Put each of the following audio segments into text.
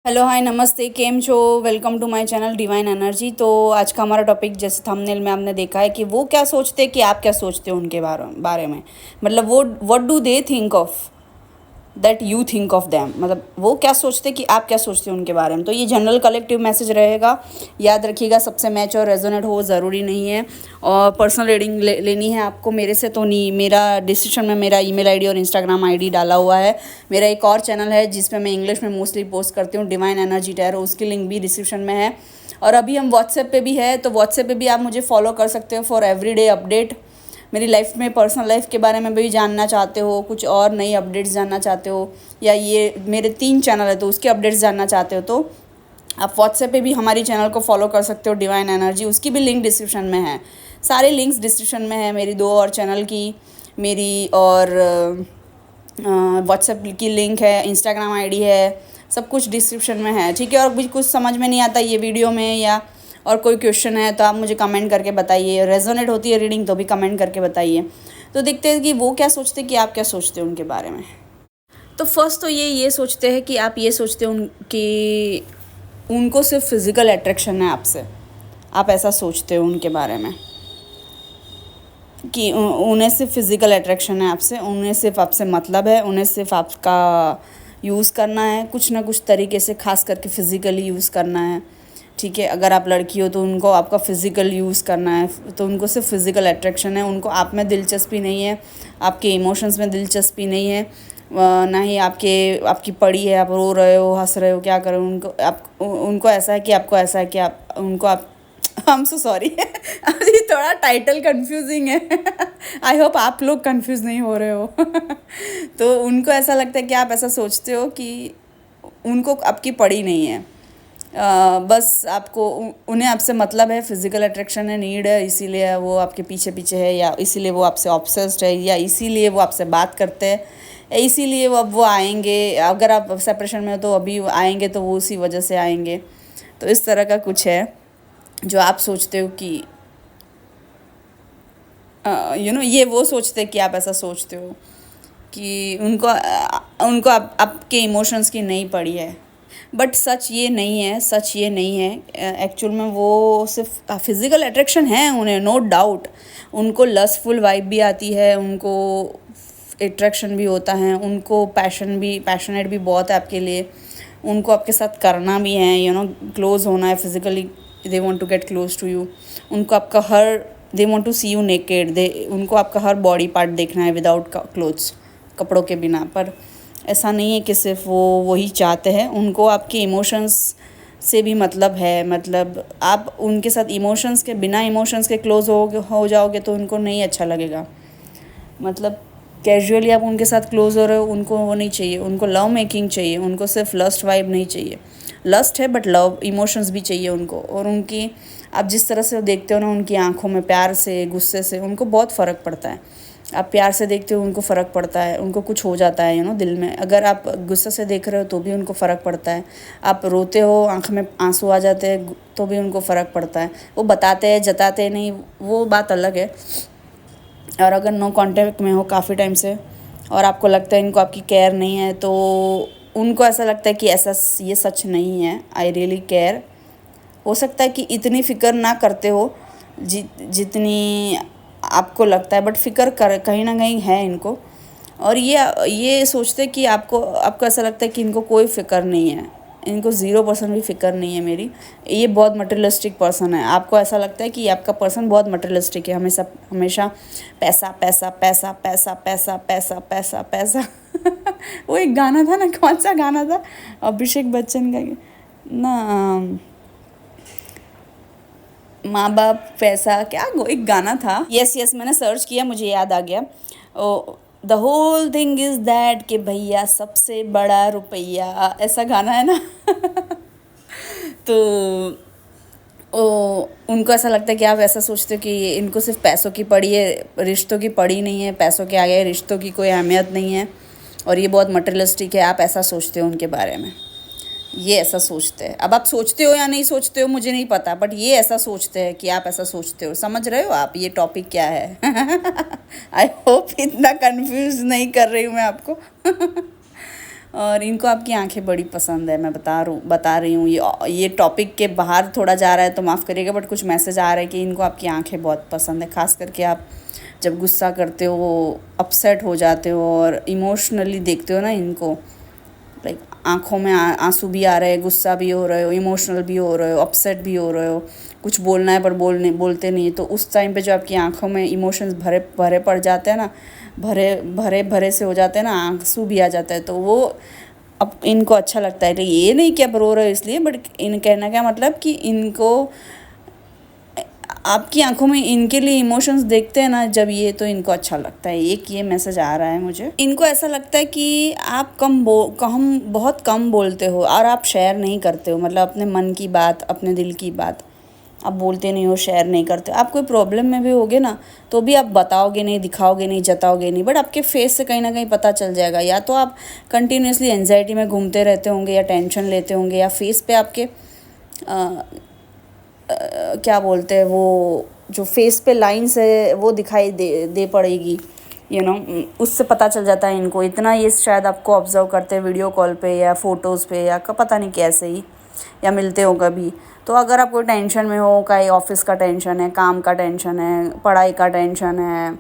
Hello hi नमस्ते केम छो। Welcome to my channel divine energy. तो आज का हमारा टॉपिक जैसे थंबनेल में आपने देखा है कि वो क्या सोचते हैं कि आप क्या सोचते हो उनके बारे में। मतलब वो what do they think of that you think of them. मतलब वो क्या सोचते कि आप क्या सोचते हो उनके बारे में। तो ये जनरल कलेक्टिव मैसेज रहेगा। याद रखिएगा, सबसे मैच और रेजोनेट हो ज़रूरी नहीं है। और पर्सनल रीडिंग लेनी है आपको मेरे से तो नहीं। मेरा डिस्क्रिप्शन में मेरा ईमेल आईडी और इंस्टाग्राम आईडी डाला हुआ है। मेरा एक और चैनल है जिसमें मैं इंग्लिश में मोस्टली पोस्ट करती हूँ, डिवाइन एनर्जी टैरो, उसकी लिंक भी डिस्क्रिप्शन में है। और अभी हम व्हाट्सएप पे भी है, तो व्हाट्सएप पे भी आप मुझे फॉलो कर सकते हो फॉर एवरीडे अपडेट। मेरी लाइफ में पर्सनल लाइफ के बारे में भी जानना चाहते हो, कुछ और नई अपडेट्स जानना चाहते हो, या ये मेरे 3 चैनल है तो उसके अपडेट्स जानना चाहते हो, तो आप व्हाट्सएप पे भी हमारी चैनल को फॉलो कर सकते हो, डिवाइन एनर्जी। उसकी भी लिंक डिस्क्रिप्शन में है। सारे लिंक्स डिस्क्रिप्शन में है, मेरी 2 और चैनल की, मेरी और व्हाट्सएप की लिंक है, इंस्टाग्राम आईडी है, सब कुछ डिस्क्रिप्शन में है। ठीक है। और भी कुछ समझ में नहीं आता ये वीडियो में या और कोई क्वेश्चन है तो आप मुझे कमेंट करके बताइए। रेजोनेट होती है रीडिंग तो भी कमेंट करके बताइए। तो देखते हैं कि वो क्या सोचते हैं कि आप क्या सोचते हो उनके बारे में। तो फर्स्ट तो ये सोचते हैं कि आप ये सोचते हो कि उनको सिर्फ फिज़िकल अट्रैक्शन है आपसे। आप ऐसा सोचते हो उनके बारे में कि उन्हें सिर्फ फिज़िकल अट्रैक्शन है आपसे, उन्हें सिर्फ आपसे मतलब है, उन्हें सिर्फ आपका यूज़ करना है कुछ ना कुछ तरीके से, खास करके फ़िज़िकली यूज़ करना है। ठीक है। अगर आप लड़की हो तो उनको आपका फ़िज़िकल यूज़ करना है, तो उनको सिर्फ फ़िज़िकल अट्रैक्शन है। उनको आप में दिलचस्पी नहीं है, आपके इमोशंस में दिलचस्पी नहीं है, ना ही आपकी पड़ी है, आप रो रहे हो, हंस रहे हो, क्या करो। उनको ऐसा है कि आपको ऐसा है कि आप उनको आप आई एम सो सॉरी अभी थोड़ा टाइटल कंफ्यूजिंग है आई होप आप लोग कंफ्यूज नहीं हो रहे हो तो उनको ऐसा लगता है कि आप ऐसा सोचते हो कि उनको आपकी पड़ी नहीं है। बस उन्हें आपसे मतलब है, फिज़िकल अट्रैक्शन है, नीड है, इसीलिए वो आपके पीछे पीछे है, या इसीलिए वो आपसे ऑब्सेस्ड है, या इसीलिए वो आपसे बात करते हैं, या इसीलिए वो आएंगे। अगर आप सेपरेशन में हो तो अभी आएंगे तो वो उसी वजह से आएंगे। तो इस तरह का कुछ है जो आप सोचते हो कि ये वो सोचते हैं कि आप ऐसा सोचते हो कि उनको आपके इमोशंस की नहीं पड़ी है। बट सच ये नहीं है, सच ये नहीं है। एक्चुअल में वो सिर्फ फिज़िकल अट्रैक्शन है उन्हें, नो डाउट। उनको लस्टफुल वाइब भी आती है, उनको अट्रैक्शन भी होता है, उनको पैशनेट भी बहुत है आपके लिए। उनको आपके साथ करना भी है, क्लोज होना है physically. They want to get close to you. उनको आपका they want to see you naked. उनको आपका हर बॉडी पार्ट देखना है विदाउट क्लोथ्स, कपड़ों के बिना। पर ऐसा नहीं है कि सिर्फ वो वही चाहते हैं, उनको आपके इमोशंस से भी मतलब है। मतलब आप उनके साथ इमोशंस के बिना इमोशंस के क्लोज हो जाओगे तो उनको नहीं अच्छा लगेगा। मतलब कैजुअली आप उनके साथ क्लोज हो रहे हो, उनको वो नहीं चाहिए, उनको लव मेकिंग चाहिए, उनको सिर्फ लस्ट वाइब नहीं चाहिए। लस्ट है बट लव इमोशंस भी चाहिए उनको। और उनकी आप जिस तरह से देखते हो ना, उनकी आंखों में प्यार से, गुस्से से, उनको बहुत फ़र्क पड़ता है। आप प्यार से देखते हो, उनको फ़र्क पड़ता है, उनको कुछ हो जाता है दिल में। अगर आप गुस्से से देख रहे हो तो भी उनको फ़र्क पड़ता है। आप रोते हो, आँख में आंसू आ जाते हैं तो भी उनको फ़र्क पड़ता है। वो बताते हैं, जताते नहीं, वो बात अलग है। और अगर नो कांटेक्ट में हो काफ़ी टाइम से और आपको लगता है इनको आपकी केयर नहीं है, तो उनको ऐसा लगता है कि ऐसा ये सच नहीं है, आई रियली केयर। हो सकता है कि इतनी फ़िक्र ना करते हो जितनी आपको लगता है, बट फ़िक्र कर कहीं ना कहीं है इनको। और ये सोचते कि आपको ऐसा लगता है कि इनको कोई फ़िक्र नहीं है, इनको 0% भी फ़िक्र नहीं है मेरी। ये बहुत मटेरियलिस्टिक पर्सन है। आपको ऐसा लगता है कि आपका पर्सन बहुत मटेरियलिस्टिक है, हमेशा हमेशा पैसा पैसा पैसा पैसा पैसा पैसा पैसा पैसा वो एक गाना था ना, कौन सा गाना था, अभिषेक बच्चन का ना, माँ बाप पैसा, क्या वो एक गाना था। यस मैंने सर्च किया, मुझे याद आ गया। The whole thing is that कि भैया सबसे बड़ा रुपया, ऐसा गाना है ना तो उनको ऐसा लगता है कि आप ऐसा सोचते हो कि इनको सिर्फ पैसों की पड़ी है, रिश्तों की पड़ी नहीं है, पैसों के आगे रिश्तों की कोई अहमियत नहीं है, और ये बहुत मटेरियलिस्टिक है। आप ऐसा सोचते हो उनके बारे में, ये ऐसा सोचते हैं। अब आप सोचते हो या नहीं सोचते हो मुझे नहीं पता, बट ये ऐसा सोचते हैं कि आप ऐसा सोचते हो। समझ रहे हो आप ये टॉपिक क्या है आई होप इतना कंफ्यूज नहीं कर रही हूँ मैं आपको और इनको आपकी आंखें बड़ी पसंद है, मैं बता रही हूँ। ये टॉपिक के बाहर थोड़ा जा रहा है तो माफ़ करिएगा, बट कुछ मैसेज आ रहा है कि इनको आपकी आंखें बहुत पसंद है। ख़ास करके आप जब गुस्सा करते हो, अपसेट हो जाते हो और इमोशनली देखते हो ना इनको, लाइक आँखों में आंसू भी आ रहे हैं, गुस्सा भी हो रहे हो, इमोशनल भी हो रहे हो, अपसेट भी हो रहे हो, कुछ बोलना है पर बोलते नहीं, तो उस टाइम पे जो आपकी आंखों में इमोशंस भरे भरे पड़ जाते हैं ना, भरे भरे भरे से हो जाते हैं ना, आंसू भी आ जाता है, तो वो अब इनको अच्छा लगता है। ये नहीं कि आप रो रहे हो इसलिए, बट इन कहना क्या मतलब कि इनको आपकी आंखों में इनके लिए इमोशंस देखते हैं ना जब ये, तो इनको अच्छा लगता है। एक ये मैसेज आ रहा है मुझे। इनको ऐसा लगता है कि आप बहुत कम बोलते हो और आप शेयर नहीं करते हो, मतलब अपने मन की बात, अपने दिल की बात आप बोलते नहीं हो, शेयर नहीं करते। आप कोई प्रॉब्लम में भी होगे ना तो भी आप बताओगे नहीं, दिखाओगे नहीं, जताओगे नहीं, बट आपके फेस से कहीं ना कहीं पता चल जाएगा। या तो आप कंटिन्यूसली एंजाइटी में घूमते रहते होंगे या टेंशन लेते होंगे, या फेस पे आपके क्या बोलते हैं वो, जो फेस पे लाइंस है वो दिखाई दे पड़ेगी, उससे पता चल जाता है इनको। इतना ये शायद आपको ऑब्जर्व करते हैं वीडियो कॉल पे या फ़ोटोज़ पे, या पता नहीं कैसे ही, या मिलते हो कभी। तो अगर आप कोई टेंशन में हो, कहीं ऑफिस का टेंशन है, काम का टेंशन है, पढ़ाई का टेंशन है,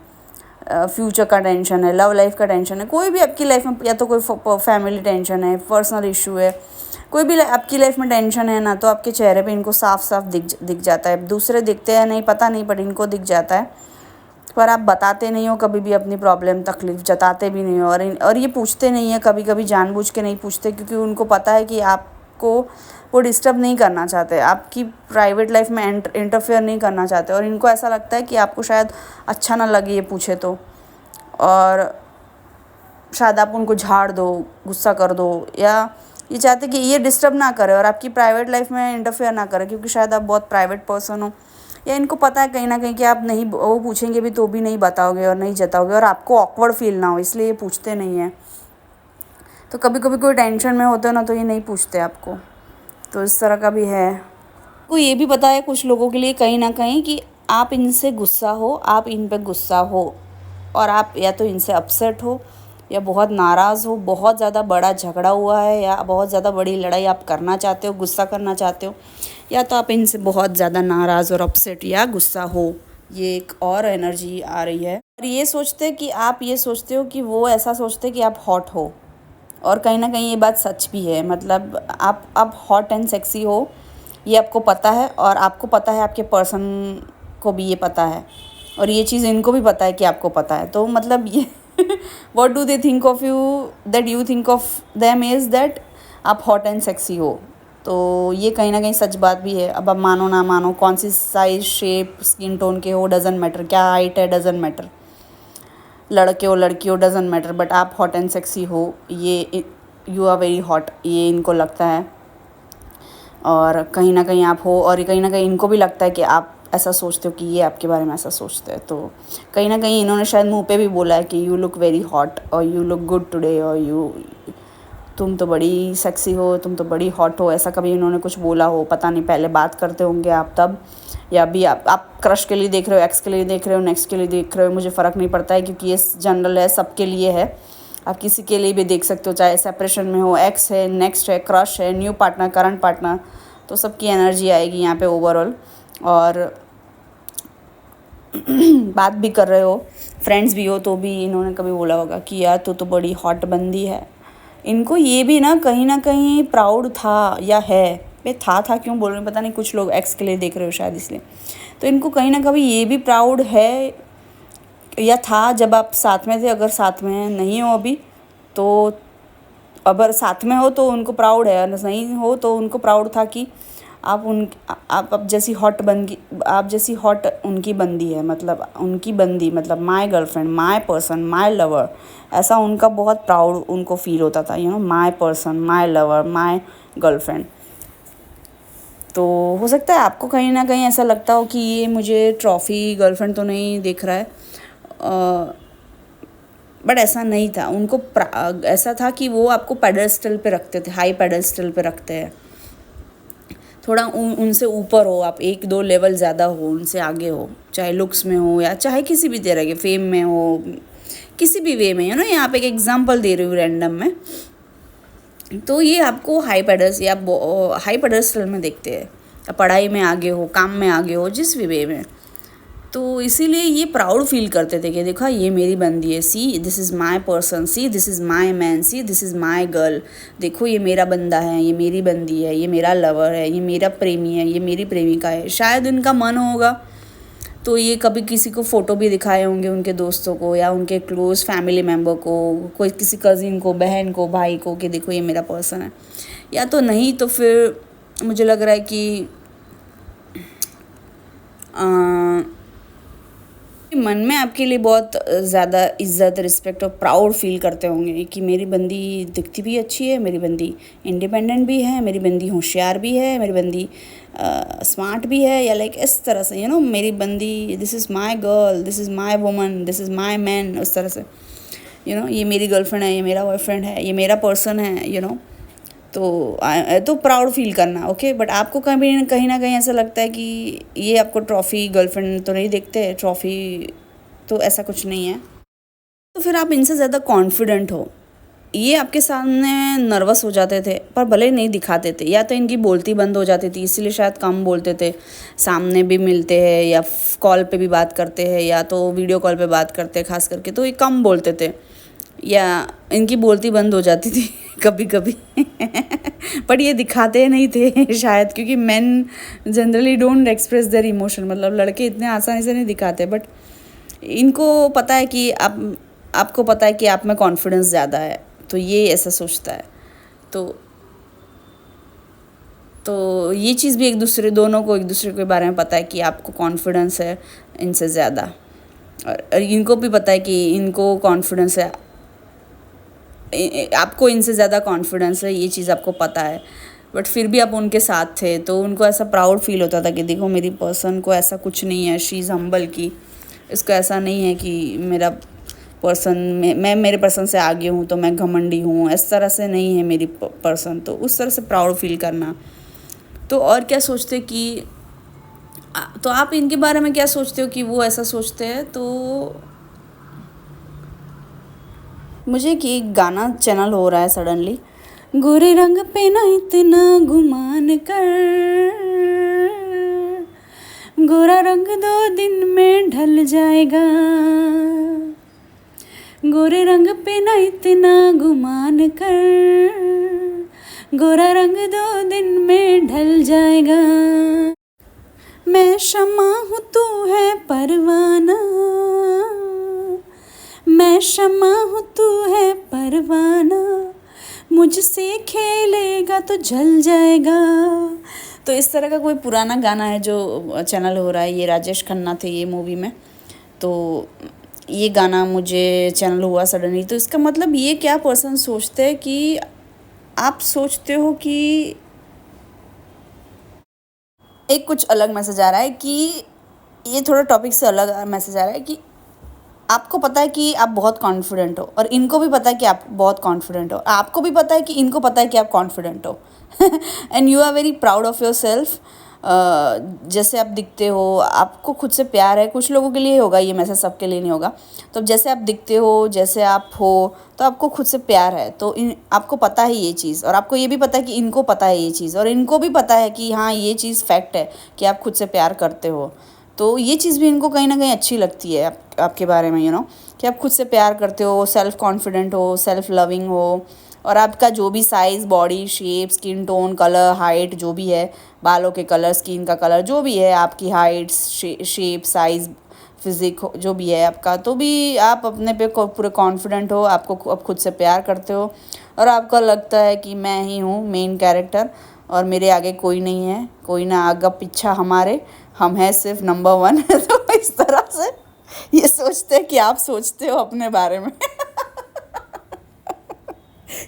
फ्यूचर का टेंशन है, लव लाइफ का टेंशन है, कोई भी आपकी लाइफ में, या तो कोई फैमिली टेंशन है, पर्सनल इशू है, कोई भी आपकी लाइफ में टेंशन है ना, तो आपके चेहरे पे इनको साफ साफ दिख जाता है। दूसरे दिखते हैं नहीं पता नहीं, बट इनको दिख जाता है। पर आप बताते नहीं हो कभी भी अपनी प्रॉब्लम, तकलीफ़ जताते भी नहीं हो, और ये पूछते नहीं है, कभी कभी जानबूझ के नहीं पूछते, क्योंकि उनको पता है कि आपको वो डिस्टर्ब नहीं करना चाहते, आपकी प्राइवेट लाइफ में इंटरफेयर नहीं करना चाहते। और इनको ऐसा लगता है कि आपको शायद अच्छा ना लगे ये पूछे तो, और शायद आप उनको झाड़ दो, गुस्सा कर दो, या ये चाहते कि ये डिस्टर्ब ना करे और आपकी प्राइवेट लाइफ में इंटरफेयर ना करे, क्योंकि शायद आप बहुत प्राइवेट पर्सन हो, या इनको पता है कहीं ना कहीं कि आप नहीं, वो पूछेंगे भी तो भी नहीं बताओगे और नहीं जताओगे, और आपको ऑकवर्ड फील ना हो, इसलिए ये पूछते नहीं हैं। तो कभी कभी कोई टेंशन में होते हो ना तो ये नहीं पूछते आपको, तो इस तरह का भी है। को ये भी पता है कुछ लोगों के लिए कहीं ना कहीं कि आप इनसे गुस्सा हो, आप इन पे गुस्सा हो, और आप या तो इनसे अपसेट हो, या बहुत नाराज़ हो, बहुत ज़्यादा बड़ा झगड़ा हुआ है, या बहुत ज़्यादा बड़ी लड़ाई आप करना चाहते हो, गुस्सा करना चाहते हो, या तो आप इनसे बहुत ज़्यादा नाराज़ और अपसेट या गुस्सा हो। ये एक और एनर्जी आ रही है। और ये सोचते कि आप ये सोचते हो कि वो ऐसा सोचते कि आप हॉट हो, और कहीं ना कहीं ये बात सच भी है। मतलब आप हॉट एंड सेक्सी हो, ये आपको पता है, और आपको पता है, आपके पर्सन को भी ये पता है, और ये चीज़ इनको भी पता है कि आपको पता है। तो मतलब ये what do they think of you that you think of them is that आप हॉट एंड सेक्सी हो। तो ये कहीं ना कहीं सच बात भी है। अब आप मानो ना मानो, कौन सी साइज, शेप, स्किन टोन के हो, डजेंट मैटर, क्या हाइट है डजेंट मैटर, लड़के हो लड़की हो डजेंट मैटर, बट आप हॉट एंड सेक्सी हो, ये यू आर वेरी हॉट, ये इनको लगता है। और कहीं ना कहीं आप हो, और कहीं ना कहीं इनको भी लगता है कि आप ऐसा सोचते हो, कि ये आपके बारे में ऐसा सोचते हैं। तो कहीं ना कहीं इन्होंने शायद मुंह पे भी बोला है कि यू लुक वेरी हॉट, और यू लुक गुड टुडे, और तुम तो बड़ी सेक्सी हो, तुम तो बड़ी हॉट हो, ऐसा कभी इन्होंने कुछ बोला हो, पता नहीं। पहले बात करते होंगे आप तब, या अभी आप क्रश के लिए देख रहे हो, एक्स के लिए देख रहे हो, नेक्स्ट के लिए देख रहे हो, मुझे फ़र्क नहीं पड़ता है, क्योंकि ये जनरल है, सबके लिए है। आप किसी के लिए भी देख सकते हो, चाहे सेपरेशन में हो, एक्स है, नेक्स्ट है, क्रश है, न्यू पार्टनर, करंट पार्टनर, तो सबकी एनर्जी आएगी यहाँ पे ओवरऑल। और बात भी कर रहे हो, फ्रेंड्स भी हो, तो भी इन्होंने कभी बोला होगा कि यार तू तो बड़ी हॉट बंदी है। इनको ये भी ना कहीं प्राउड था, या है, मैं था क्यों बोल रही हूँ पता नहीं, कुछ लोग एक्स के लिए देख रहे हो शायद इसलिए। तो इनको कहीं ना कभी ये भी प्राउड है, या था जब आप साथ में थे। अगर साथ में नहीं हो अभी, तो अगर साथ में हो तो उनको प्राउड है, और नहीं हो तो उनको प्राउड था कि आप जैसी हॉट बंदी, आप जैसी हॉट उनकी बंदी है, मतलब उनकी बंदी, मतलब my girlfriend, my person, my lover, ऐसा उनका बहुत प्राउड उनको फील होता था, my person, my lover, my girlfriend. तो हो सकता है आपको कहीं ना कहीं ऐसा लगता हो कि ये मुझे ट्रॉफ़ी गर्लफ्रेंड तो नहीं दिख रहा है, बट ऐसा नहीं था। उनको ऐसा था कि वो आपको पेडेस्टल पे रखते थे, हाई पेडेस्टल पे रखते हैं, थोड़ा उनसे ऊपर हो, आप 1-2 लेवल ज़्यादा हो, उनसे आगे हो, चाहे लुक्स में हो, या चाहे किसी भी तरह के फेम में हो, किसी भी वे में, यहाँ पे एक एग्जांपल दे रही हूँ रैंडम में। तो ये आपको हाई पेडल्स या हाई पेडस्टल में देखते हैं, पढ़ाई में आगे हो, काम में आगे हो, जिस भी वे में। तो इसीलिए ये प्राउड फील करते थे कि देखा ये मेरी बंदी है, see this is my person, see this is my man, see this is my girl, देखो ये मेरा बंदा है, ये मेरी बंदी है, ये मेरा लवर है, ये मेरा प्रेमी है, ये मेरी प्रेमिका है। शायद इनका मन होगा तो ये कभी किसी को फ़ोटो भी दिखाए होंगे, उनके दोस्तों को या उनके क्लोज़ फैमिली मेम्बर को, कोई किसी कज़िन को, बहन को, भाई को, कि देखो ये मेरा पर्सन है। या तो नहीं तो फिर मुझे लग रहा है कि मन में आपके लिए बहुत ज़्यादा इज़्ज़त, रिस्पेक्ट और प्राउड फील करते होंगे कि मेरी बंदी दिखती भी अच्छी है, मेरी बंदी इंडिपेंडेंट भी है, मेरी बंदी होशियार भी है, मेरी बंदी स्मार्ट भी है, या लाइक इस तरह से मेरी बंदी, this is my girl, this is my woman, this is my man, उस तरह से ये मेरी गर्लफ्रेंड है, ये मेरा बॉयफ्रेंड है, ये मेरा पर्सन है। तो प्राउड फील करना, ओके। बट आपको कहीं ना कहीं ऐसा लगता है कि ये आपको ट्रॉफ़ी गर्लफ्रेंड तो नहीं देखते, ट्रॉफ़ी तो ऐसा कुछ नहीं है। तो फिर आप इनसे ज़्यादा कॉन्फिडेंट हो, ये आपके सामने नर्वस हो जाते थे पर भले नहीं दिखाते थे, या तो इनकी बोलती बंद हो जाती थी इसीलिए शायद कम बोलते थे। सामने भी मिलते हैं या कॉल पे भी बात करते हैं या तो वीडियो कॉल पे बात करते हैं खास करके, तो ये कम बोलते थे या इनकी बोलती बंद हो जाती थी कभी कभी बट ये दिखाते नहीं थे शायद, क्योंकि main generally don't express their emotion, मतलब लड़के इतने आसानी से नहीं दिखाते। बट इनको पता है कि आपको पता है कि आप में कॉन्फिडेंस ज़्यादा है, तो ये ऐसा सोचता है। तो ये चीज़ भी दोनों को एक दूसरे के बारे में पता है कि आपको कॉन्फिडेंस है इनसे ज़्यादा, और इनको भी पता है कि इनको कॉन्फिडेंस है, आपको इनसे ज़्यादा कॉन्फिडेंस है, ये चीज़ आपको पता है। बट फिर भी आप उनके साथ थे तो उनको ऐसा प्राउड फील होता था कि देखो मेरी पर्सन को ऐसा कुछ नहीं है, शी इज़ हम्बल, की इसको ऐसा नहीं है कि मेरा पर्सन मैं मेरे पर्सन से आगे हूँ तो मैं घमंडी हूँ, इस तरह से नहीं है मेरी पर्सन। तो उस तरह से प्राउड फील करना। तो और क्या सोचते कि तो आप इनके बारे में क्या सोचते हो कि वो ऐसा सोचते हैं? तो मुझे कि एक गाना चैनल हो रहा है सडनली, गोरे रंग पे ना इतना गुमान कर, गोरा रंग 2 दिन में ढल जाएगा, गोरे रंग पे ना इतना गुमान कर, गोरा रंग 2 दिन में ढल जाएगा, मैं शमा हूँ तू है परवाना, मैं शमा हूँ तू है परवाना, मुझसे खेलेगा तो जल जाएगा। तो इस तरह का कोई पुराना गाना है जो चैनल हो रहा है, ये राजेश खन्ना थे ये मूवी में। तो ये गाना मुझे चैनल हुआ सडनली, तो इसका मतलब ये क्या पर्सन सोचते हैं कि आप सोचते हो कि एक कुछ अलग मैसेज आ रहा है कि ये थोड़ा टॉपिक से अलग मैसेज आ रहा है कि आपको पता है कि आप बहुत कॉन्फिडेंट हो और इनको भी पता है कि आप बहुत कॉन्फिडेंट हो, आपको भी पता है कि इनको पता है कि आप कॉन्फिडेंट हो and you are very proud of yourself. जैसे आप दिखते हो, आपको खुद से प्यार है। कुछ लोगों के लिए होगा ये मैसेज, सबके लिए नहीं होगा। तो जैसे आप दिखते हो, जैसे आप हो, तो आपको खुद से प्यार है। तो आपको पता है ये चीज़, और आपको ये भी पता है कि इनको पता है ये चीज़, और इनको भी पता है कि हाँ ये चीज़ फैक्ट है कि आप खुद से प्यार करते हो। तो ये चीज़ भी इनको कहीं ना कहीं अच्छी लगती है आपके बारे में, कि आप खुद से प्यार करते हो, सेल्फ कॉन्फिडेंट हो, सेल्फ लविंग हो, और आपका जो भी size, body shape, skin tone, colour, height जो भी है, बालों के कलर, स्किन का कलर जो भी है, आपकी हाइट, शेप, साइज़, फिज़िक जो भी है आपका, तो भी आप अपने पे पूरे कॉन्फिडेंट हो, आपको अब खुद से प्यार करते हो, और आपको लगता है कि मैं ही हूँ मेन कैरेक्टर और मेरे आगे कोई नहीं है, कोई ना आगा पीछा हमारे, हम हैं सिर्फ नंबर 1 तो इस तरह से ये सोचते हैं कि आप सोचते हो अपने बारे में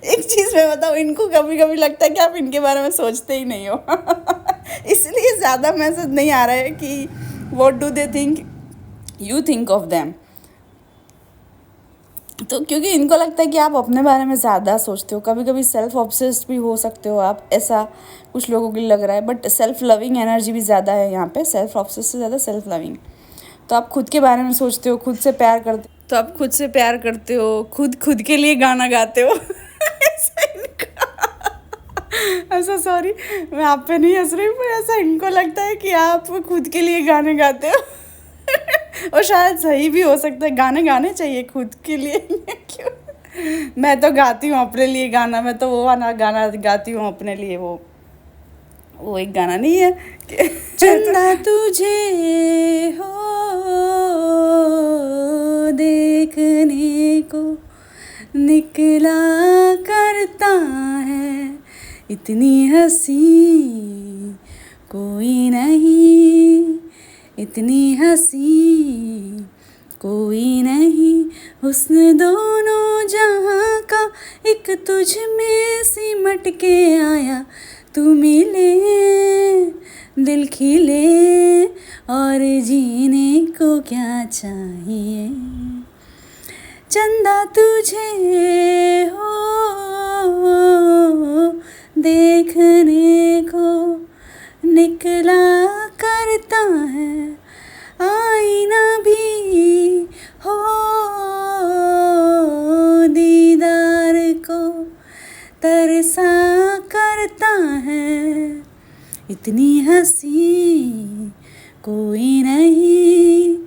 एक चीज़ मैं बताऊँ, इनको कभी कभी लगता है कि आप इनके बारे में सोचते ही नहीं हो इसलिए ज़्यादा मैसेज नहीं आ रहा है कि what do they think, you think of them. तो क्योंकि इनको लगता है कि आप अपने बारे में ज़्यादा सोचते हो, कभी कभी सेल्फ ऑब्सेस्ड भी हो सकते हो आप, ऐसा कुछ लोगों के लिए लग रहा है। बट सेल्फ लविंग एनर्जी भी ज़्यादा है यहाँ पे, सेल्फ ऑब्सेस्ड से ज़्यादा सेल्फ लविंग। तो आप खुद के बारे में सोचते हो, खुद से प्यार करते हो, तो आप खुद से प्यार करते हो, खुद के लिए गाना गाते हो ऐसा इनका ऐसा सॉरी, मैं आप पे नहीं हंस रही, पर ऐसा इनको लगता है कि आप खुद के लिए गाने गाते हो। और शायद सही भी हो सकता है, गाने गाने चाहिए खुद के लिए। क्यों? मैं तो गाती हूँ अपने लिए गाना, मैं तो वो वाला गाना गाती हूँ अपने लिए, वो एक गाना नहीं है कि चंदा तुझे हो देखने को निकला करता है, इतनी हंसी कोई नहीं, इतनी हंसी कोई नहीं, हुस्न दोनों जहाँ का एक तुझ में सिमट के आया, तू मिले दिल खिले और जीने को क्या चाहिए, चंदा तुझे हो देखने को निकला करता है, आईना भी हो दीदार को तरसा करता है, इतनी हंसी कोई नहीं,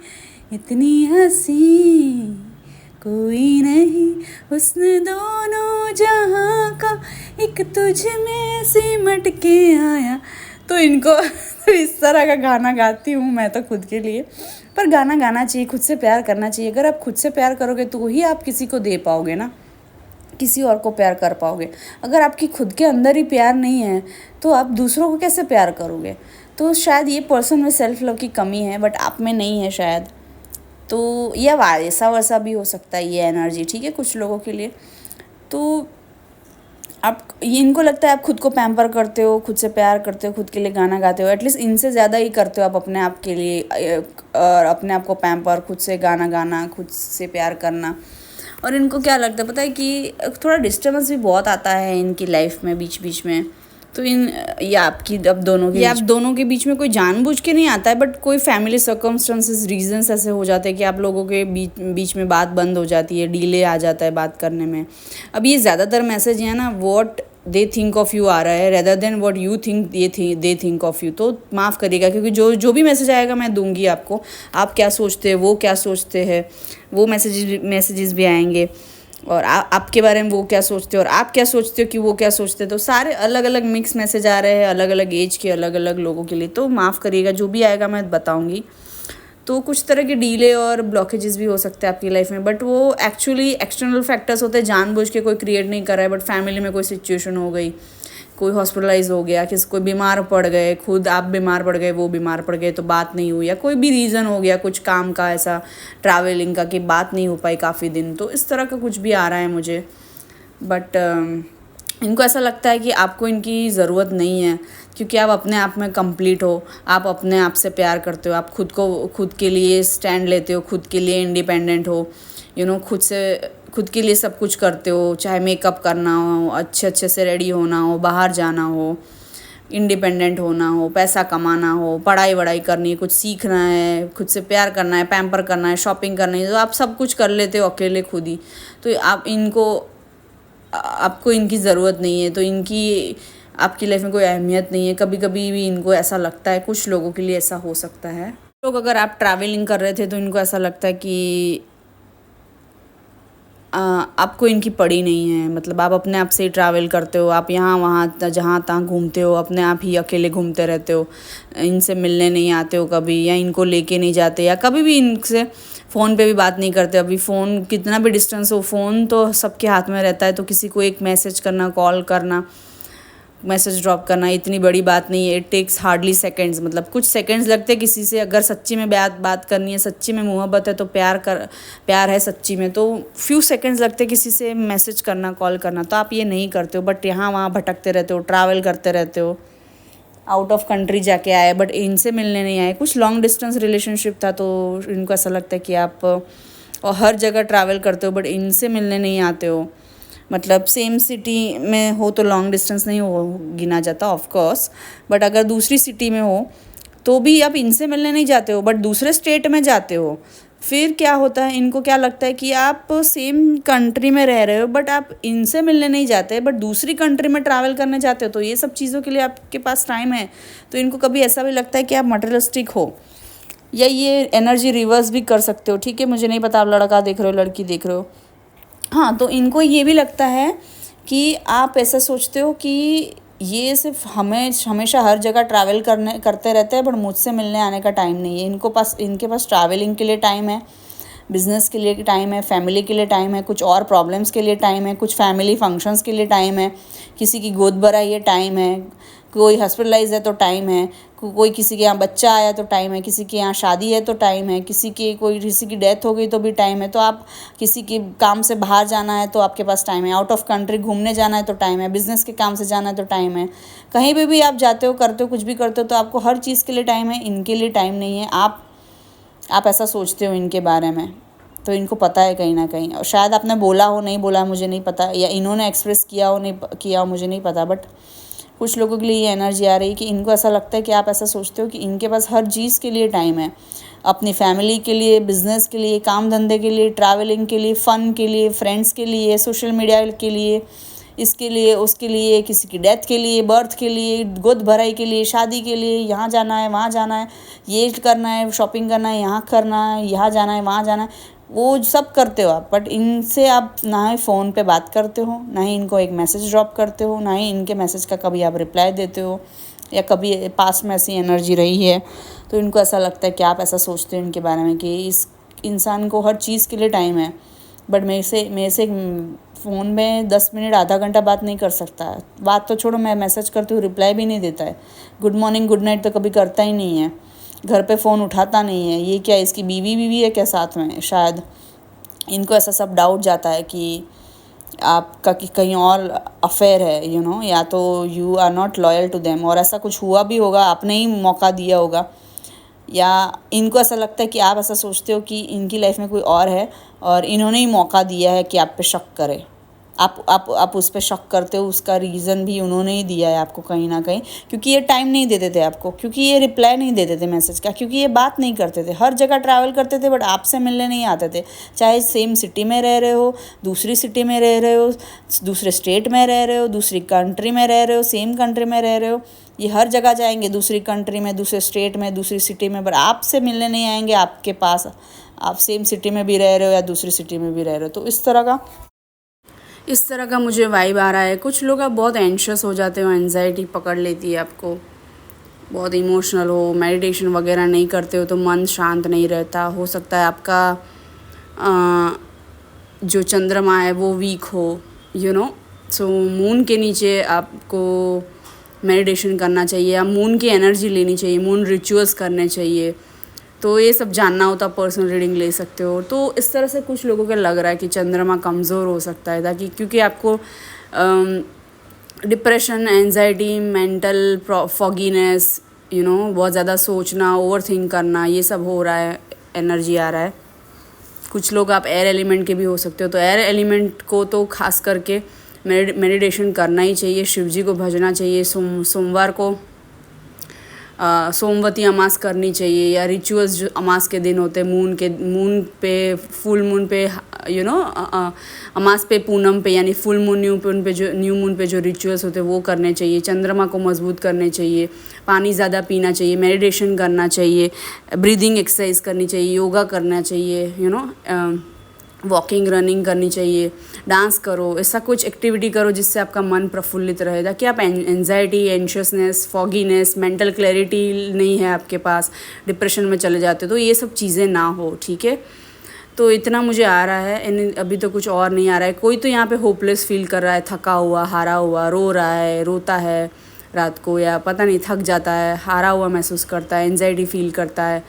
इतनी हंसी कोई नहीं, हुस्न दोनों जहाँ का एक तुझ में सिमट के आया। तो इनको तो इस तरह का गाना गाती हूँ मैं तो खुद के लिए। पर गाना गाना चाहिए, खुद से प्यार करना चाहिए। अगर आप खुद से प्यार करोगे तो ही आप किसी को दे पाओगे ना, किसी और को प्यार कर पाओगे। अगर आपकी खुद के अंदर ही प्यार नहीं है तो आप दूसरों को कैसे प्यार करोगे। तो शायद ये पर्सन में सेल्फ लव की कमी है, बट आप में नहीं है शायद। तो या ऐसा वैसा भी हो सकता है ये एनर्जी, ठीक है, कुछ लोगों के लिए। तो आप ये इनको लगता है आप खुद को पैम्पर करते हो, खुद से प्यार करते हो, खुद के लिए गाना गाते हो, एटलीस्ट इनसे ज़्यादा ही करते हो आप अपने आप के लिए, और अपने आप को पैम्पर, खुद से गाना गाना, खुद से प्यार करना। और इनको क्या लगता है पता है कि थोड़ा डिस्टर्बेंस भी बहुत आता है इनकी लाइफ में बीच बीच में। तो ये आपकी अब दोनों के बीच में कोई जानबूझ के नहीं आता है, बट कोई फैमिली सर्कमस्टेंसेस रीजंस ऐसे हो जाते हैं कि आप लोगों के बीच में बात बंद हो जाती है, डिले आ जाता है बात करने में। अब ये ज़्यादातर मैसेज है ना, what they think of you आ रहा है rather than what you think they think of you. तो माफ़ करिएगा, क्योंकि जो भी मैसेज आएगा मैं दूंगी आपको। आप क्या सोचते हैं, वो क्या सोचते हैं, वो मैसेजेस भी आएंगे। और आपके बारे में वो क्या सोचते हो और आप क्या सोचते हो कि वो क्या सोचते हैं। तो सारे अलग अलग मिक्स मैसेज आ रहे हैं, अलग अलग एज के अलग अलग लोगों के लिए। तो माफ़ करिएगा, जो भी आएगा मैं बताऊंगी। तो कुछ तरह के डीले और ब्लॉकेजेस भी हो सकते हैं आपकी लाइफ में, बट वो एक्चुअली एक्सटर्नल फैक्टर्स होते हैं, जानबूझ के कोई क्रिएट नहीं कर रहा है। बट फैमिली में कोई सिचुएशन हो गई, कोई हॉस्पिटलाइज हो गया, कोई बीमार पड़ गए, खुद आप बीमार पड़ गए, वो बीमार पड़ गए तो बात नहीं हुई, या कोई भी रीज़न हो गया, कुछ काम का ऐसा ट्रैवलिंग का कि बात नहीं हो पाई काफ़ी दिन। तो इस तरह का कुछ भी आ रहा है मुझे। बट इनको ऐसा लगता है कि आपको इनकी ज़रूरत नहीं है, क्योंकि आप अपने आप में कंप्लीट हो, आप अपने आप से प्यार करते हो, आप खुद के लिए स्टैंड लेते हो, खुद के लिए इंडिपेंडेंट हो, खुद के लिए सब कुछ करते हो, चाहे मेकअप करना हो, अच्छे से रेडी होना हो, बाहर जाना हो, इंडिपेंडेंट होना हो, पैसा कमाना हो, पढ़ाई वढ़ाई करनी है, कुछ सीखना है, खुद से प्यार करना है, पैम्पर करना है, शॉपिंग करनी है, तो आप सब कुछ कर लेते हो अकेले खुद ही। तो आपको इनकी ज़रूरत नहीं है, तो इनकी आपकी लाइफ में कोई अहमियत नहीं है। कभी कभी भी इनको ऐसा लगता है, कुछ लोगों के लिए ऐसा हो सकता है। लोग अगर आप ट्रैवलिंग कर रहे थे तो इनको ऐसा लगता है कि आपको इनकी पड़ी नहीं है। मतलब आप अपने आप से ही ट्रैवल करते हो, आप यहाँ वहाँ जहाँ तहाँ घूमते हो, अपने आप ही अकेले घूमते रहते हो, इनसे मिलने नहीं आते हो कभी, या इनको लेके नहीं जाते, या कभी भी इनसे फ़ोन पे भी बात नहीं करते। अभी फ़ोन कितना भी डिस्टेंस हो, फ़ोन तो सबके हाथ में रहता है। तो किसी को एक मैसेज करना, कॉल करना, मैसेज ड्रॉप करना इतनी बड़ी बात नहीं है। इट टेक्स हार्डली सेकंड्स, मतलब कुछ सेकंड्स लगते हैं किसी से। अगर सच्ची में बात करनी है, सच्ची में मोहब्बत है, तो प्यार है सच्ची में, तो फ्यू सेकंड्स लगते हैं किसी से मैसेज करना, कॉल करना। तो आप ये नहीं करते हो, बट यहाँ वहाँ भटकते रहते हो, ट्रैवल करते रहते हो, आउट ऑफ कंट्री जाके आए, बट इनसे मिलने नहीं आए। कुछ लॉन्ग डिस्टेंस रिलेशनशिप था, तो इनको ऐसा लगता है कि आप और हर जगह ट्रैवल करते हो, बट इनसे मिलने नहीं आते हो। मतलब सेम सिटी में हो तो लॉन्ग डिस्टेंस नहीं हो गिना जाता ऑफ कोर्स, बट अगर दूसरी सिटी में हो तो भी आप इनसे मिलने नहीं जाते हो, बट दूसरे स्टेट में जाते हो, फिर क्या होता है, इनको क्या लगता है कि आप सेम कंट्री में रह रहे हो बट आप इनसे मिलने नहीं जाते बट दूसरी कंट्री में ट्रैवल करने जाते हो, तो ये सब चीज़ों के लिए आपके पास टाइम है। तो इनको कभी ऐसा भी लगता है कि आप मटेरियलिस्टिक हो, या ये एनर्जी रिवर्स भी कर सकते हो। ठीक है, मुझे नहीं पता आप लड़का देख रहे हो लड़की देख रहे हो। हाँ, तो इनको ये भी लगता है कि आप ऐसा सोचते हो कि ये सिर्फ हमेशा हर जगह ट्रैवल करते रहते हैं बट मुझसे मिलने आने का टाइम नहीं है। इनके पास ट्रैवलिंग के लिए टाइम है, बिजनेस के लिए टाइम है, फैमिली के लिए टाइम है, कुछ और प्रॉब्लम्स के लिए टाइम है, कुछ फैमिली फंक्शंस के लिए टाइम है, किसी की गोद भराई है टाइम है, कोई हॉस्पिटलाइज है तो टाइम है, कोई किसी के यहाँ बच्चा आया तो टाइम है, किसी के यहाँ शादी है तो टाइम है, किसी की डेथ हो गई तो भी टाइम है। तो आप किसी के काम से बाहर जाना है तो आपके पास टाइम है, आउट ऑफ कंट्री घूमने जाना है तो टाइम है, बिजनेस के काम से जाना है तो टाइम है, कहीं पे भी आप जाते हो करते हो कुछ भी करते हो तो आपको हर चीज़ के लिए टाइम है। इनके लिए टाइम नहीं है। आप ऐसा सोचते हो इनके बारे में, तो इनको पता है कहीं ना कहीं, और शायद आपने बोला हो, नहीं बोला मुझे नहीं पता, या इन्होंने एक्सप्रेस किया हो नहीं किया हो मुझे नहीं पता, बट कुछ लोगों के लिए ये एनर्जी आ रही है कि इनको ऐसा लगता है कि आप ऐसा सोचते हो कि इनके पास हर चीज़ के लिए टाइम है, अपनी फैमिली के लिए, बिजनेस के लिए, काम धंधे के लिए, ट्रैवलिंग के लिए, फ़न के लिए, फ्रेंड्स के लिए, सोशल मीडिया के लिए, इसके लिए उसके लिए, किसी की डेथ के लिए, बर्थ के लिए, गोद भराई के लिए, शादी के लिए, यहाँ जाना है वहाँ जाना है, ये करना है, शॉपिंग करना है, यहाँ करना है, यहाँ जाना है वहाँ जाना है, वो सब करते हो आप। बट इनसे आप ना ही फ़ोन पे बात करते हो, ना ही इनको एक मैसेज ड्रॉप करते हो, ना ही इनके मैसेज का कभी आप रिप्लाई देते हो, या कभी पास में ऐसी एनर्जी रही है। तो इनको ऐसा लगता है कि आप ऐसा सोचते हो इनके बारे में कि इस इंसान को हर चीज़ के लिए टाइम है बट मेरे से फ़ोन में 10 मिनट आधा घंटा बात नहीं कर सकता। बात तो छोड़ो, मैं मैसेज करती हूँ रिप्लाई भी नहीं देता है, गुड मॉर्निंग गुड नाइट तो कभी करता ही नहीं है, घर पे फ़ोन उठाता नहीं है। ये क्या इसकी बीवी है क्या साथ में? शायद इनको ऐसा सब डाउट जाता है कि आपका कि कहीं और अफेयर है, या तो you are not loyal to them, और ऐसा कुछ हुआ भी होगा, आपने ही मौका दिया होगा, या इनको ऐसा लगता है कि आप ऐसा सोचते हो कि इनकी लाइफ में कोई और है और इन्होंने ही मौका दिया है कि आप पे शक करे। आप उस पर शक करते हो, उसका रीज़न भी उन्होंने ही दिया है आपको कहीं ना कहीं, क्योंकि ये टाइम नहीं देते थे आपको, क्योंकि ये रिप्लाई नहीं देते थे मैसेज का, क्योंकि ये बात नहीं करते थे, हर जगह ट्रैवल करते थे बट आपसे मिलने नहीं आते थे। चाहे सेम सिटी में रह रहे हो, दूसरी सिटी में रह रहे हो, दूसरे स्टेट में रह रहे हो, दूसरी कंट्री में रह रहे हो, सेम कंट्री में रह रहे हो, ये हर जगह जाएंगे, दूसरी कंट्री में, दूसरे स्टेट में, दूसरी सिटी में, बट आपसे मिलने नहीं आएंगे आपके पास। आप सेम सिटी में भी रह रहे हो या दूसरी सिटी में भी रह रहे हो। तो इस तरह का मुझे वाइब आ रहा है। कुछ लोग आप बहुत एंशियस हो जाते हो, एंजाइटी पकड़ लेती है आपको, बहुत इमोशनल हो, मेडिटेशन वगैरह नहीं करते हो तो मन शांत नहीं रहता। हो सकता है आपका जो चंद्रमा है वो वीक हो, सो मून के नीचे आपको मेडिटेशन करना चाहिए, या मून की एनर्जी लेनी चाहिए, मून रिचुअल्स करने चाहिए। तो ये सब जानना होता पर्सनल रीडिंग ले सकते हो। तो इस तरह से कुछ लोगों को लग रहा है कि चंद्रमा कमज़ोर हो सकता है, ताकि क्योंकि आपको डिप्रेशन, एंजाइटी, मेंटल फॉगीनेस, बहुत ज़्यादा सोचना, ओवर थिंक करना, ये सब हो रहा है, एनर्जी आ रहा है। कुछ लोग आप एयर एलिमेंट के भी हो सकते हो, तो एयर एलिमेंट को तो खास करके मेडिटेशन करना ही चाहिए, शिव जी को भजना चाहिए, सोमवार को सोमवती अमास करनी चाहिए, या रिचुअल्स जो अमास के दिन होते हैं, मून पे, फुल मून पे, अमास पे, पूनम पे, यानी फुल मून, न्यू मून पे जो रिचुअल्स होते हैं वो करने चाहिए। चंद्रमा को मजबूत करने चाहिए, पानी ज़्यादा पीना चाहिए, मेडिटेशन करना चाहिए, ब्रीदिंग एक्सरसाइज करनी चाहिए, योगा करना चाहिए, वॉकिंग, रनिंग करनी चाहिए, डांस करो, ऐसा कुछ एक्टिविटी करो जिससे आपका मन प्रफुल्लित रहे, ताकि आप एंजाइटी, एंशियसनेस, फॉगीनेस, मेंटल क्लैरिटी नहीं है आपके पास, डिप्रेशन में चले जाते हो, तो ये सब चीज़ें ना हो। ठीक है, तो इतना मुझे आ रहा है, अभी तो कुछ और नहीं आ रहा है। कोई तो यहाँ पे होपलेस फील कर रहा है, थका हुआ, हारा हुआ, रो रहा है, रोता है रात को, या पता नहीं थक जाता है, हारा हुआ महसूस करता है, एंजाइटी फील करता है,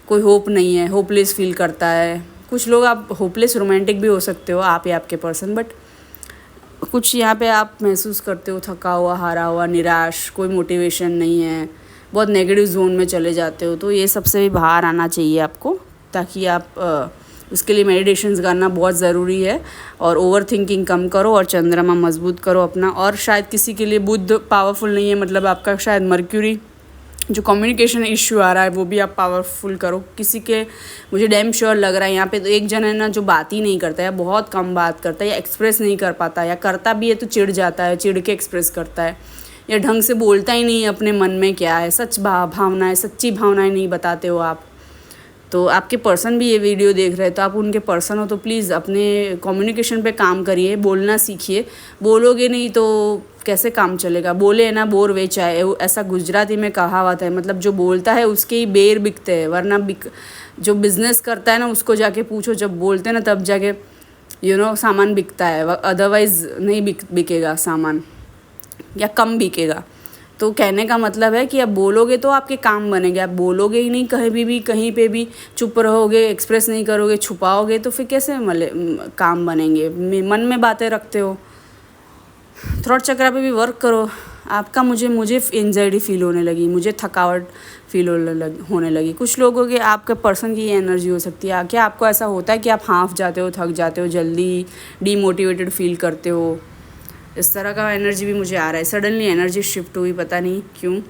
कोई होप नहीं है, होपलेस फील करता है। कुछ लोग आप होपलेस रोमांटिक भी हो सकते हो, आप या आपके पर्सन, बट कुछ यहाँ पे आप महसूस करते हो थका हुआ, हारा हुआ, निराश, कोई मोटिवेशन नहीं है, बहुत नेगेटिव जोन में चले जाते हो। तो ये सबसे भी बाहर आना चाहिए आपको, ताकि आप उसके लिए मेडिटेशंस करना बहुत ज़रूरी है, और ओवर थिंकिंग कम करो, और चंद्रमा मजबूत करो अपना। और शायद किसी के लिए बुध पावरफुल नहीं है, मतलब आपका शायद मर्क्यूरी जो कम्युनिकेशन इश्यू आ रहा है वो भी आप पावरफुल करो। किसी के मुझे डैम श्योर लग रहा है यहाँ पे तो एक जन है ना जो बात ही नहीं करता, या बहुत कम बात करता है, या एक्सप्रेस नहीं कर पाता, या करता भी है तो चिढ़ जाता है, चिढ़ के एक्सप्रेस करता है, या ढंग से बोलता ही नहीं है अपने मन में क्या है, भावनाएं, सच्ची भावनाएं नहीं बताते हो आप। तो आपके पर्सन भी ये वीडियो देख रहे हैं तो आप उनके पर्सन हो तो प्लीज़ अपने कम्युनिकेशन पे काम करिए, बोलना सीखिए। बोलोगे नहीं तो कैसे काम चलेगा। बोले ना बोर वेचाए, ऐसा गुजराती में कहावत है। मतलब जो बोलता है उसके ही बेर बिकते हैं, वरना जो बिज़नेस करता है ना उसको जाके पूछो, जब बोलते हैं ना तब जाके सामान बिकता है, अदरवाइज़ नहीं बिकेगा सामान, या कम बिकेगा। तो कहने का मतलब है कि आप बोलोगे तो आपके काम बनेंगे। आप बोलोगे ही नहीं, कहीं पे भी चुप रहोगे, एक्सप्रेस नहीं करोगे, छुपाओगे, तो फिर कैसे काम बनेंगे। मन में बातें रखते हो। थ्रॉट चक्र पे भी वर्क करो। आपका मुझे एंजाइटी फील होने लगी, मुझे थकावट फील होने लगी। कुछ लोगों के आपके पर्सन की एनर्जी हो सकती है। क्या आपको ऐसा होता है कि आप हाफ जाते हो, थक जाते हो, जल्दी डीमोटिवेटेड फील करते हो? इस तरह का एनर्जी भी मुझे आ रहा है। सडनली एनर्जी शिफ्ट हुई, पता नहीं क्यों।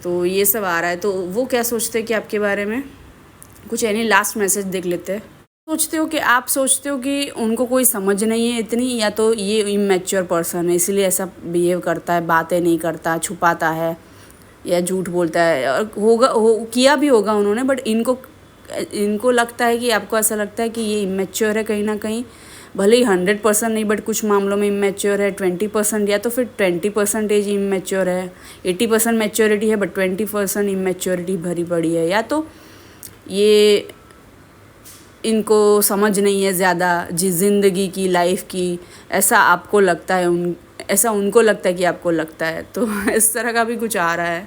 तो ये सब आ रहा है। तो वो क्या सोचते हैं कि आपके बारे में कुछ लास्ट मैसेज देख लेते हैं। आप सोचते हो कि उनको कोई समझ नहीं है इतनी, या तो ये इमैच्योर पर्सन है इसलिए ऐसा बिहेव करता है, बातें नहीं करता, छुपाता है या झूठ बोलता है। और किया भी होगा उन्होंने, बट इनको लगता है कि आपको ऐसा लगता है कि ये इमैच्योर है कहीं ना कहीं। भले ही 100% नहीं, बट कुछ मामलों में इमैच्योर है 20%, या तो फिर 20% इमैच्योर है, 80% मैच्योरिटी है बट 20% इमैच्योरिटी भरी पड़ी है। या तो ये इनको समझ नहीं है ज़्यादा ज़िंदगी की, लाइफ की, ऐसा आपको लगता है, ऐसा उनको लगता है कि आपको लगता है। तो इस तरह का भी कुछ आ रहा है।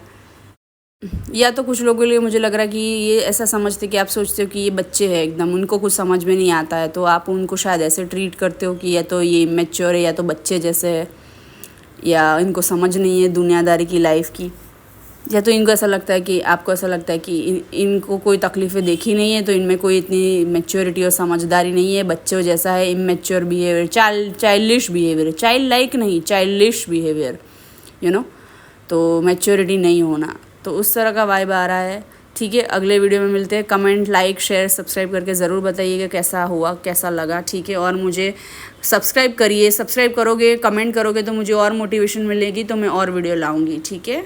या तो कुछ लोगों के लिए मुझे लग रहा है कि ये ऐसा समझते कि आप सोचते हो कि ये बच्चे हैं एकदम, उनको कुछ समझ में नहीं आता है, तो आप उनको शायद ऐसे ट्रीट करते हो कि या तो ये मैच्योर है या तो बच्चे जैसे है, या इनको समझ नहीं है दुनियादारी की, लाइफ की। या तो इनको ऐसा लगता है कि आपको ऐसा लगता है कि इनको कोई तकलीफ़ें देखी नहीं है, तो इनमें कोई इतनी मैच्योरिटी और समझदारी नहीं है, बच्चों जैसा है, immature behaviour, childish behaviour, child like नहीं, चाइल्डिश बिहेवियर, तो मैच्योरिटी नहीं होना। तो उस तरह का वाइब आ रहा है। ठीक है, अगले वीडियो में मिलते हैं। कमेंट, लाइक, शेयर, सब्सक्राइब करके ज़रूर बताइएगा कैसा हुआ, कैसा लगा। ठीक है, और मुझे सब्सक्राइब करिए। सब्सक्राइब करोगे, कमेंट करोगे तो मुझे और मोटिवेशन मिलेगी, तो मैं और वीडियो लाऊंगी। ठीक है।